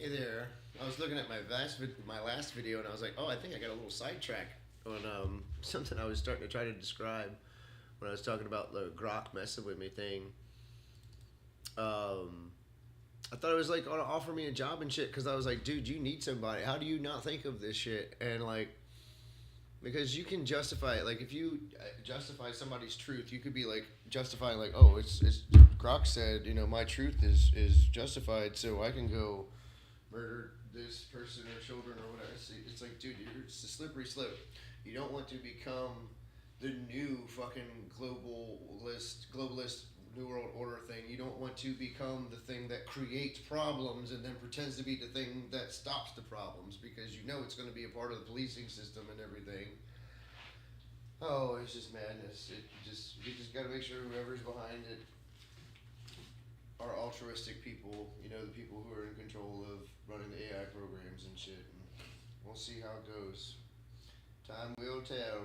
Hey there. I was looking at my last video and I was like, oh, I think I got a little sidetrack on something I was starting to try to describe when I was talking about the Grok messing with me thing. Um, I thought it was like gonna offer me a job and shit because I was like, dude, you need somebody. How do you not think of this shit? And like, because you can justify it. Like, if you justify somebody's truth, you could be like justifying like, oh, it's Grok said, my truth is justified, so I can go murder this person or children or whatever. It's like, dude, it's a slippery slope. You don't want to become the new fucking globalist New World Order thing. You don't want to become the thing that creates problems and then pretends to be the thing that stops the problems because you know it's going to be a part of the policing system and everything. Oh, it's just madness. You just got to make sure whoever's behind it are altruistic people, the people who are in control of running the AI programs and shit. And we'll see how it goes. Time will tell.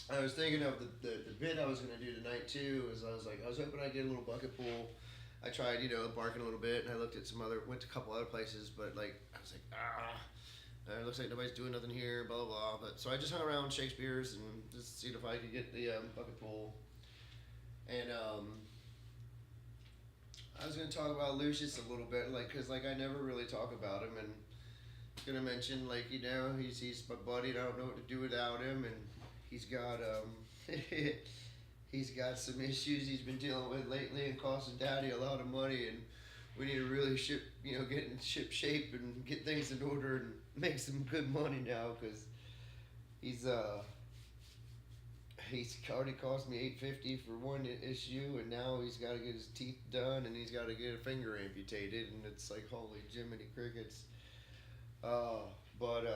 I was thinking of the bit I was going to do tonight too. I was hoping I'd get a little bucket pool. I tried, barking a little bit, and I looked at went to a couple other places, but like, I was like, it looks like nobody's doing nothing here, blah, blah, blah. But so I just hung around Shakespeare's and just see if I could get the bucket pool. And I was gonna talk about Lucius a little bit, like, cause like I never really talk about him, and I was gonna mention like he's my buddy, and I don't know what to do without him, and he's got he's got some issues he's been dealing with lately, and costing Daddy a lot of money, and we need to really get in ship shape and get things in order and make some good money now, cause he's he's already cost me $850 for one issue, and now he's got to get his teeth done, and he's got to get a finger amputated, and it's like holy Jiminy Crickets. But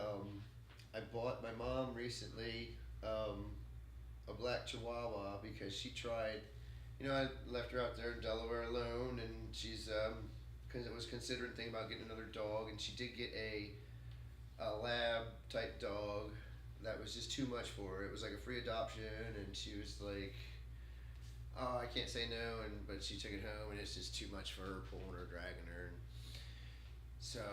I bought my mom recently a black Chihuahua because she tried. I left her out there in Delaware alone, and she's because it was considering thinking about getting another dog, and she did get a lab type dog that was just too much for her. It was like a free adoption, and she was like, "Oh, I can't say no," but she took it home, and it's just too much for her, pulling her, dragging her. And so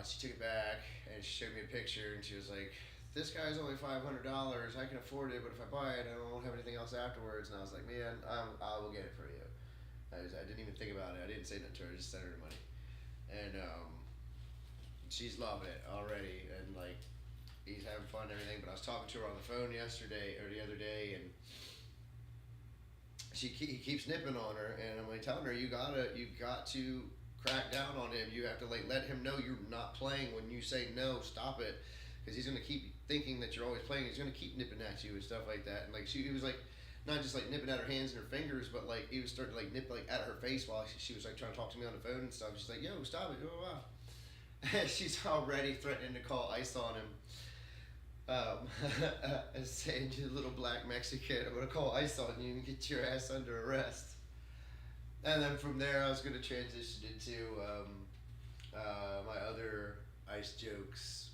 she took it back, and she showed me a picture, and she was like, "This guy's only $500. I can afford it, but if I buy it, I don't have anything else afterwards." And I was like, "Man, I will get it for you." I didn't even think about it. I didn't say nothing to her. I just sent her the money, and she's loving it already, and like, he's having fun and everything. But I was talking to her on the phone yesterday or the other day, and he keeps nipping on her, and I'm like telling her, you got to crack down on him. You have to like let him know you're not playing when you say no. Stop it, because he's gonna keep thinking that you're always playing. He's gonna keep nipping at you and stuff like that. And like he was like not just like nipping at her hands and her fingers, but like he was starting to like nip like at her face while she was like trying to talk to me on the phone and stuff. She's like, "Yo, stop it!" Blah, blah, blah. And she's already threatening to call ICE on him. Saying, "You little black Mexican, I'm gonna call ICE on you and get your ass under arrest." And then from there, I was gonna transition into my other ICE jokes,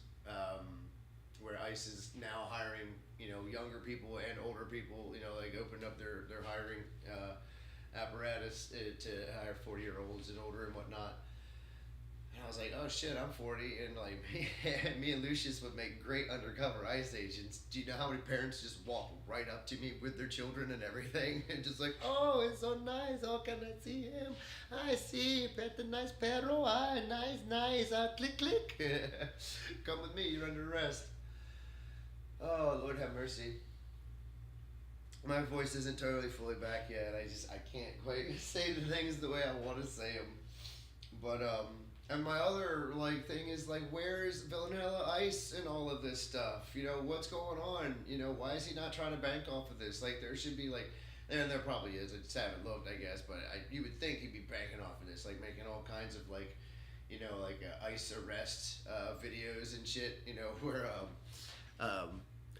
where ICE is now hiring, younger people and older people, like opened up their hiring apparatus to hire 40-year-olds and older and whatnot. And I was like, oh shit, I'm 40, and like me and Lucius would make great undercover ICE agents. Do you know how many parents just walk right up to me with their children and everything, and just like, oh, it's so nice. Oh, can I see him? I see, pet the nice perro. Ah, nice. Click, click. Come with me. You're under arrest. Oh, Lord have mercy. My voice isn't totally fully back yet. I can't quite say the things the way I want to say them. But and my other like thing is like, where is Villanella Ice and all of this stuff? What's going on? Why is he not trying to bank off of this? Like, there should be like, and there probably is. I just haven't looked, I guess. But you would think he'd be banking off of this, like making all kinds of like, like ICE arrest videos and shit. Where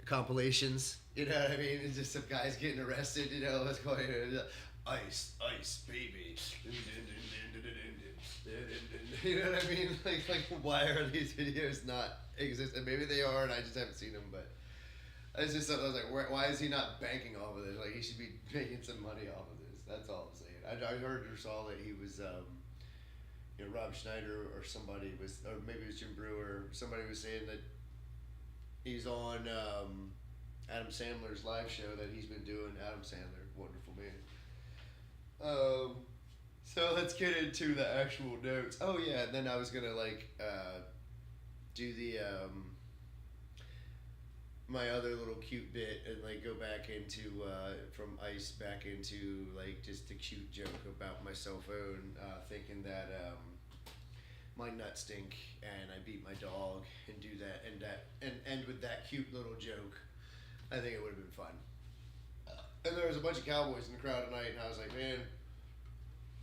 compilations. You know what I mean? It's just some guys getting arrested. What's going on? Ice, baby. You know what I mean? Like, why are these videos not existing? Maybe they are, and I just haven't seen them. But it's just something I was like, why is he not banking off of this? Like, he should be making some money off of this. That's all I'm saying. I heard or saw that he was Rob Schneider or somebody was, or maybe it was Jim Brewer. Somebody was saying that he's on Adam Sandler's live show that he's been doing. Adam Sandler, wonderful man. Um, so let's get into the actual notes. Oh yeah, and then I was gonna do the my other little cute bit and like go back into from ice back into like just a cute joke about my cell phone, thinking that my nuts stink and I beat my dog and do that and end with that cute little joke. I think it would have been fun. And there was a bunch of cowboys in the crowd tonight, and I was like, man,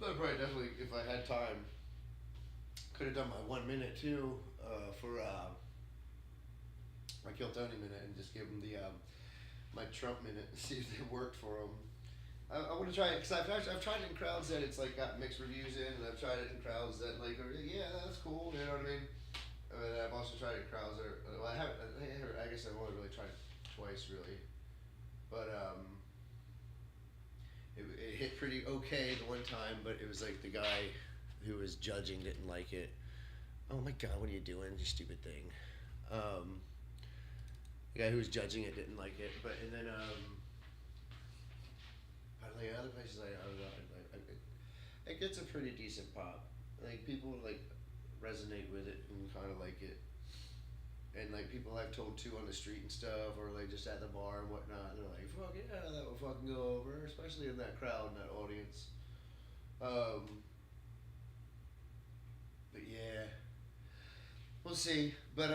I probably definitely, if I had time, could have done my 1 minute too for my Kill Tony minute and just give them the my Trump minute and see if it worked for them. I want to try it because I've tried it in crowds that it's like got mixed reviews in, and I've tried it in crowds that like are, yeah, that's cool, you know what I mean. And I've also tried it in crowds that are, well, I haven't. I guess I've only really tried it twice really, but it hit pretty okay the one time, but it was like the guy who was judging didn't like it. Oh my god, what are you doing, you stupid thing? The guy who was judging it didn't like it, but and then like other places I don't know, it gets a pretty decent pop. Like people like resonate with it and kind of like it, and like people I've told to on the street and stuff, or like just at the bar and whatnot. And they're like, "Fuck yeah, that would fucking go over," especially in that crowd and that audience. But yeah, we'll see. But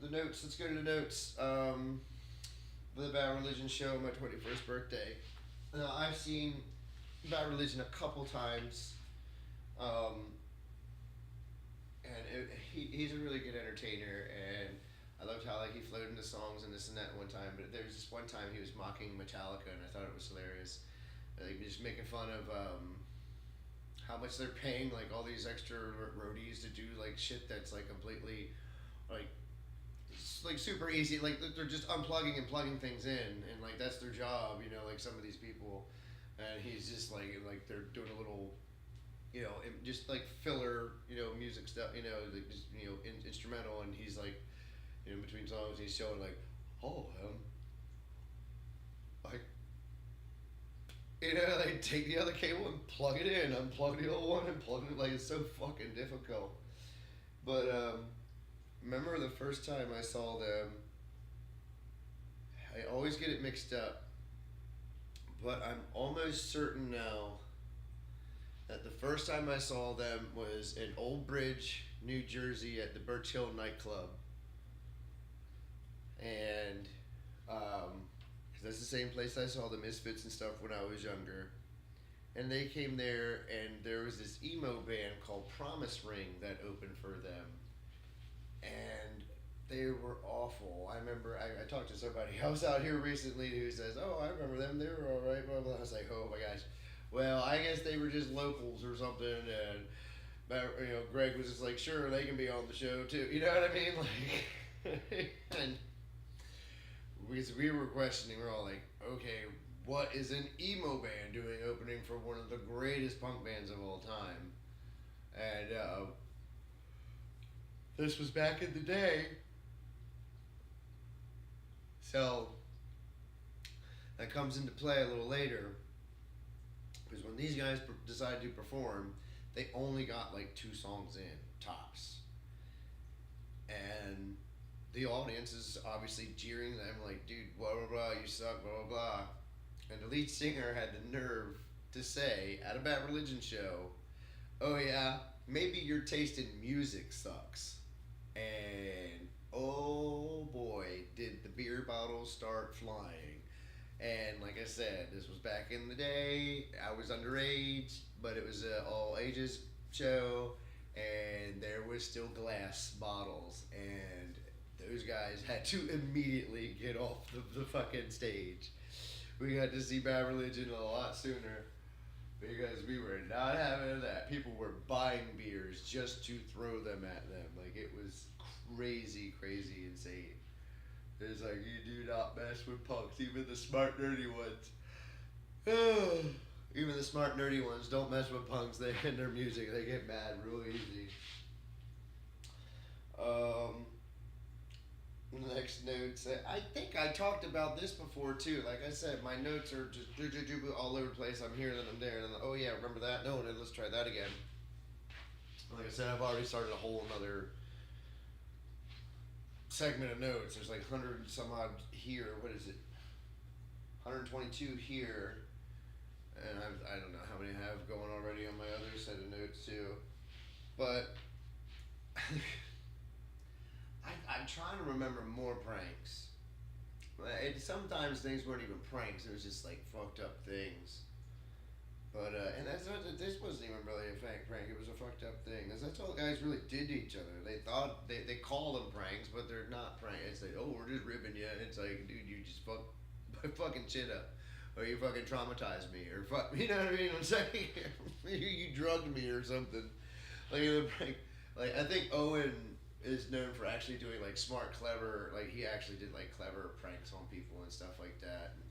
the notes. Let's go to the notes. The Bad Religion show, my 21st birthday. Now I've seen Bad Religion a couple times, um, and he's a really good entertainer, and I loved how like he flowed into songs and this and that one time. But there was this one time he was mocking Metallica, and I thought it was hilarious. Like just making fun of how much they're paying like all these extra roadies to do like shit that's like completely like like super easy. Like they're just unplugging and plugging things in, and like that's their job. Like some of these people, and he's just like they're doing a little, just like filler, music stuff. Like just instrumental, and he's like, between songs, he's showing like, oh, like. Like take the other cable and plug it in, unplug the old one and plug it. Like it's so fucking difficult. But remember the first time I saw them, I always get it mixed up, but I'm almost certain now that the first time I saw them was in Old Bridge, New Jersey at the Birch Hill nightclub. And, cause that's the same place I saw the Misfits and stuff when I was younger. And they came there, and there was this emo band called Promise Ring that opened for them. And they were awful. I remember I talked to somebody else out here recently who says, "Oh, I remember them. They were all right." Blah blah. I was like, "Oh my gosh." Well, I guess they were just locals or something, and Greg was just like, "Sure, they can be on the show too." You know what I mean? Like, and we were questioning. We're all like, "Okay, what is an emo band doing opening for one of the greatest punk bands of all time?" And this was back in the day. So that comes into play a little later, because when these guys decided to perform, they only got like 2 songs in, tops. And the audience is obviously jeering them like, "Dude, blah blah blah, you suck, blah blah blah." And the lead singer had the nerve to say at a Bad Religion show, "Oh yeah, maybe your taste in music sucks." And oh boy, did the beer bottles start flying. And like I said, this was back in the day. I was underage, but it was an all ages show, and there was still glass bottles, and those guys had to immediately get off the fucking stage. We got to see Bad Religion a lot sooner, because we were not having that. People were buying beers just to throw them at them. Like, it was crazy, crazy insane. It's like, you do not mess with punks, even the smart, dirty ones. Even the smart nerdy ones don't mess with punks. They in their music, they get mad real easy. Um, Next notes. I think I talked about this before too. Like I said, my notes are just all over the place. I'm here, then I'm there, and then oh yeah, remember that? No, then let's try that again. Like I said, I've already started a whole another segment of notes. There's like 100 and some odd here. What is it? 122 here, and I don't know how many I have going already on my other set of notes too. But I'm trying to remember more pranks. Sometimes things weren't even pranks. It was just like fucked up things. But and this wasn't even really a fake prank. It was a fucked up thing. That's all the guys really did to each other. They thought they call them pranks, but they're not pranks. It's like, oh, we're just ribbing you. And it's like, dude, you just fucking shit up, or you fucking traumatized me, or fuck, you know what I mean? I'm saying you drugged me or something. Like the prank. Like I think Owen is known for actually doing like smart, clever. Like he actually did like clever pranks on people and stuff like that. And,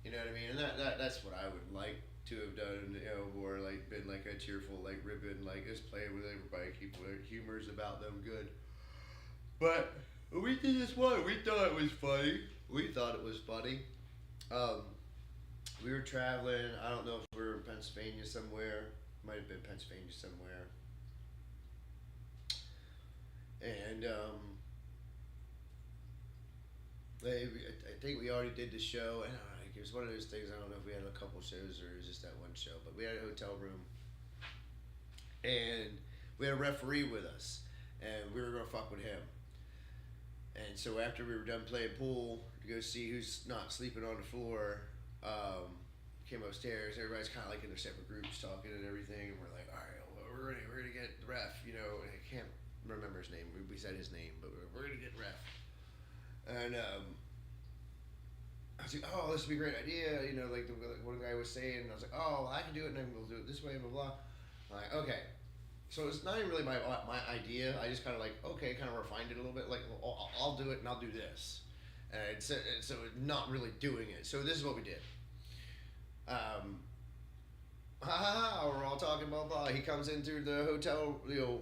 you know what I mean? And that's what I would like to have done, you know, or like been like a cheerful, like ribbon, like just playing with everybody, keep humors about them good. But we did this one. We thought it was funny. We thought it was funny. Um, we were traveling. I don't know if we were in Pennsylvania somewhere. Might have been Pennsylvania somewhere. And I think we already did the show, and it was one of those things. I don't know if we had a couple shows or it was just that one show, but we had a hotel room, and we had a referee with us, and we were gonna fuck with him. And so after we were done playing pool to go see who's not sleeping on the floor, came upstairs. Everybody's kind of like in their separate groups talking and everything, and we're like, all right, well, we're ready. We're gonna get the ref. You know, and I can't remember his name. We said his name, but we're gonna get ref. And I was like, oh, this would be a great idea. You know, like one guy was saying, and I was like, oh, well, I can do it, and then we'll do it this way, blah blah. I'm like, okay. So it's not even really my idea. I just kind of like, okay, kind of refined it a little bit. Like, well, I'll do it, and I'll do this. And so not really doing it. So this is what we did. We're all talking blah blah. He comes in through the hotel,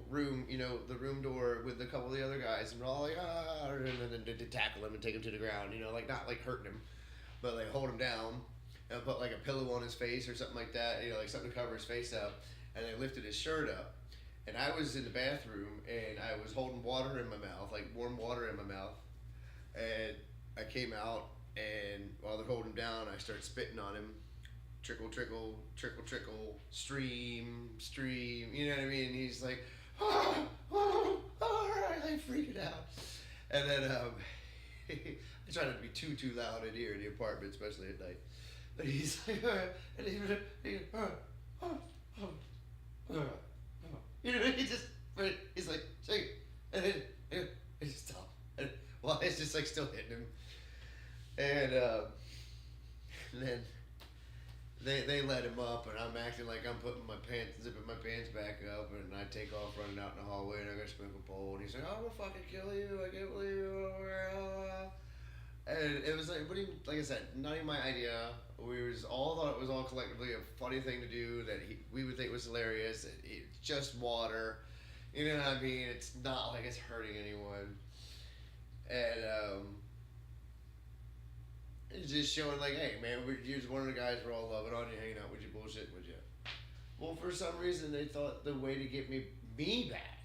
room, the room door with a couple of the other guys, and we're all like, and then to tackle him and take him to the ground, like not like hurting him, but like hold him down and put like a pillow on his face or something like that, like something to cover his face up, and they lifted his shirt up, and I was in the bathroom and I was holding water in my mouth, like warm water in my mouth, and I came out, and while they're holding him down, I start spitting on him. Trickle, trickle, trickle, trickle, stream, stream. You know what I mean? And he's like, all right, I freaked out. And then I try not to be too loud in here in the apartment, especially at night. But he's like, and he's he's like, shake, and then he just stop. And well, it's just like still hitting him, and then. They let him up, and I'm acting like I'm putting zipping my pants back up, and I take off running out in the hallway, and I got a sprinkle pole, and he's like, I'm gonna fucking kill you, I can't believe you, and it was like, like I said, not even my idea. We all thought it was all collectively a funny thing to do, that we would think was hilarious. It's just water, you know what I mean? It's not like it's hurting anyone, and it's just showing like, hey man, you're just one of the guys we're all loving on you, hanging out with you, bullshit with you. Well, for some reason they thought the way to get me back,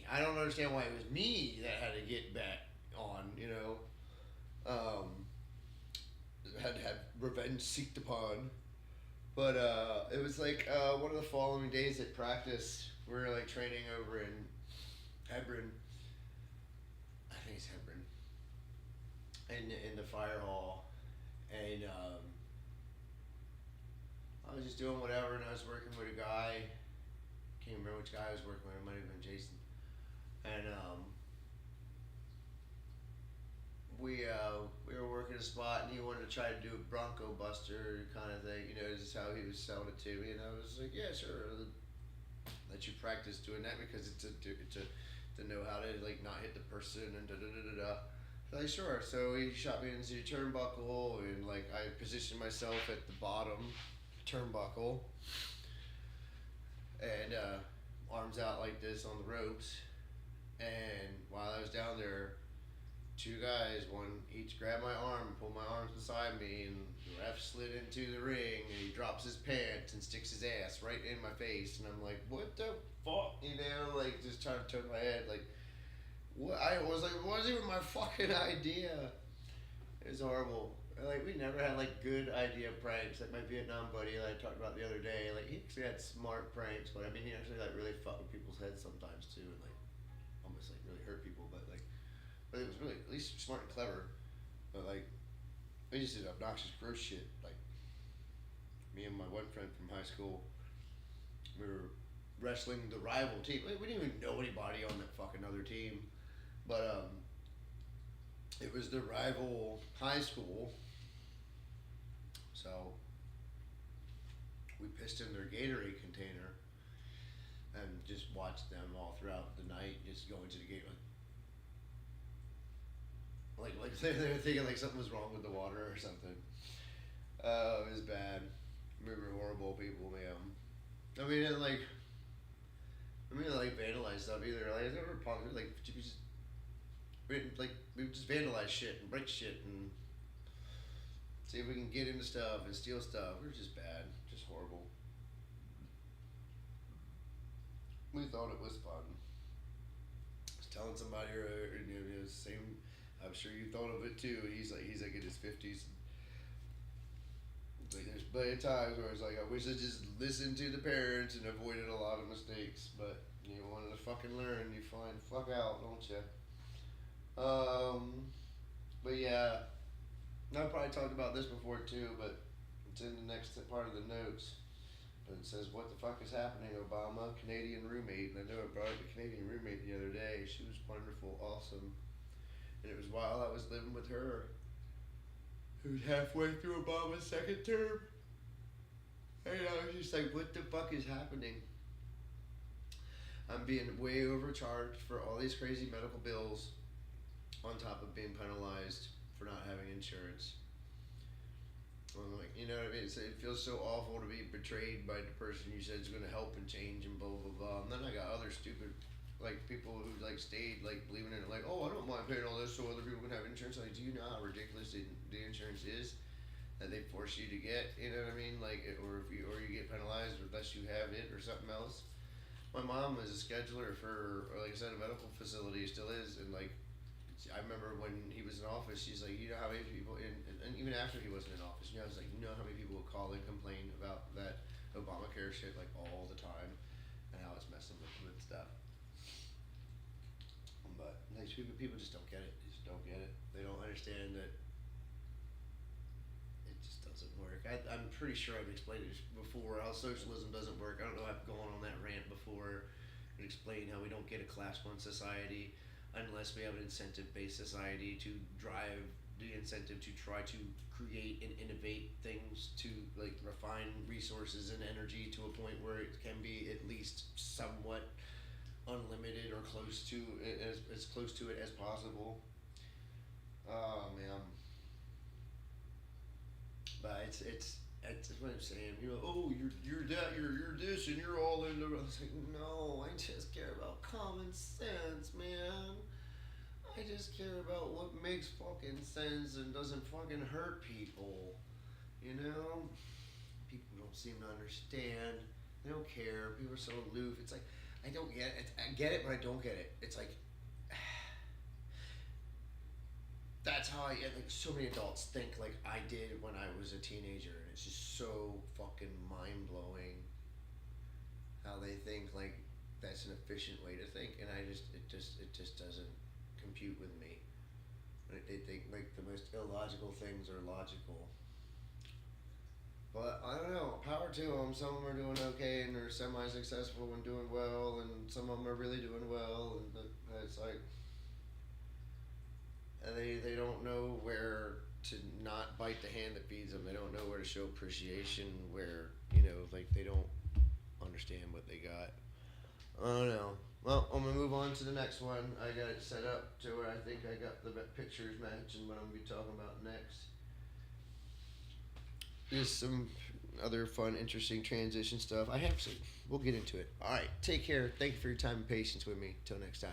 I don't understand why it was me that had to get back on, had to have revenge seeked upon. But it was like one of the following days at practice, we were like training over in Hebron. I think it's Hebron. In the fire hall, and I was just doing whatever, and I was working with a guy. Can't remember which guy I was working with. It might have been Jason. And we were working a spot, and he wanted to try to do a Bronco Buster kind of thing. This is how he was selling it to me, and I was like, yeah, sure. I'll let you practice doing that because it's to know how to like not hit the person and da da da da da. Like, sure. So he shot me into the turnbuckle, and like I positioned myself at the bottom, turnbuckle, and arms out like this on the ropes. And while I was down there, two guys, one each grabbed my arm and pulled my arms beside me, and the ref slid into the ring, and he drops his pants and sticks his ass right in my face, and I'm like, what the fuck, you know, like just trying to turn my head, like, what? I was like, what was even my fucking idea? It was horrible. Like, we never had like good idea pranks. Like my Vietnam buddy that I talked about the other day, like he actually had smart pranks, but I mean he actually like really fucked with people's heads sometimes too, and like almost like really hurt people, but it was really at least smart and clever. But like, we just did obnoxious, gross shit. Like, me and my one friend from high school, we were wrestling the rival team. We didn't even know anybody on that fucking other team, but it was the rival high school. So we pissed in their Gatorade container and just watched them all throughout the night, just going to the gate like they were thinking like something was wrong with the water or something. It was bad. We were horrible people, man. I mean, and like, I mean, like vandalize stuff either. Like, I never punked. Like, we would just vandalize shit and break shit and see if we can get into stuff and steal stuff. We were just bad, just horrible. We thought it was fun. I was telling somebody earlier, same. I'm sure you thought of it too. He's like in his 50s. Like there's plenty of times where it's like I wish I just listened to the parents and avoided a lot of mistakes. But you wanted to fucking learn, you find fuck out, don't you? But yeah, I probably talked about this before too, but it's in the next part of the notes. But it says, "What the fuck is happening, Obama? Canadian roommate." And I know I brought up the Canadian roommate the other day. She was wonderful, awesome. And it was while I was living with her, who's halfway through Obama's second term. And I was just like, what the fuck is happening? I'm being way overcharged for all these crazy medical bills, on top of being penalized for not having insurance. I'm like, you know what I mean? It feels so awful to be betrayed by the person you said is going to help and change and blah, blah, blah. And then I got other stupid like people who like stayed like believing in it, like, oh, I don't mind paying all this so other people can have insurance. Like, do you know how ridiculous the insurance is that they force you to get? You know what I mean? Like, or you get penalized unless you have it or something else. My mom was a scheduler for, like I said, a medical facility, still is, and like, I remember when he was in office, she's like, you know how many people and even after he wasn't in office, I was like, you know how many people would call and complain about that Obamacare shit like all the time, and how it's messing with them and stuff. But like people just don't get it. They just don't get it. They don't understand that it just doesn't work. I'm pretty sure I've explained it before how socialism doesn't work. I don't know if I've gone on that rant before and explained how we don't get a class 1 society unless we have an incentive-based society to drive the incentive to try to create and innovate things to like refine resources and energy to a point where it can be at least somewhat unlimited or close to it, as close to it as possible. Oh man. But it's what I'm saying. You know, oh, you're that, you're this, and you're all in the. I was like, no, I just care about common sense, man. I just care about what makes fucking sense and doesn't fucking hurt people. You know, people don't seem to understand. They don't care. People are so aloof. It's like I don't get it. I get it, but I don't get it. It's like. That's how like so many adults think like I did when I was a teenager, and it's just so fucking mind blowing how they think like that's an efficient way to think, and it just doesn't compute with me. Like they think like the most illogical things are logical. But I don't know. Power to them. Some of them are doing okay and they're semi-successful and doing well, and some of them are really doing well, and it's like. And they don't know where to not bite the hand that feeds them. They don't know where to show appreciation, where, like they don't understand what they got. I don't know. Well, I'm going to move on to the next one. I got it set up to where I think I got the pictures matching what I'm going to be talking about next. Just some other fun, interesting transition stuff. I have some. We'll get into it. All right. Take care. Thank you for your time and patience with me. Till next time.